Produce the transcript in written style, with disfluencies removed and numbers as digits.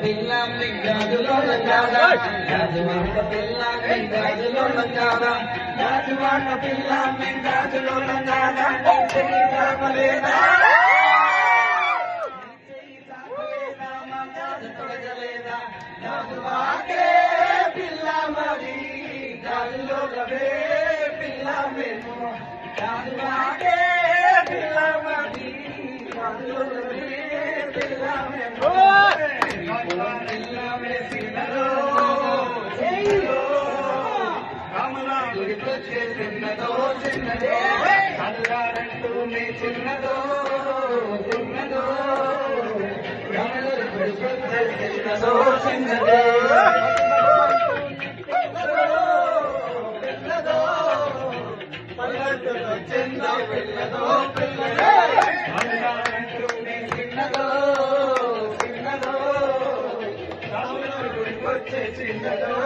పిల్ల గాజులో గాజువాక పిల్ల గాజులో గాజువాక పిల్ల గాజులో గాజువాకే పిల్ల మరి గాజులో గవే పిల్ల మేము గాజువాకే పిల్ల మరి గాజులో గవే పిల్ల మేము చిన్నదో చిన్నదే కళ్ళారంటూనే చిన్నదో చిన్నదో చిన్నదో చిన్నదే పిల్లదో పల్లెటూరు చిన్న పిల్లదో పిల్లదే కళ్ళారంటూనే చిన్నదో చిన్నదో చిన్నదో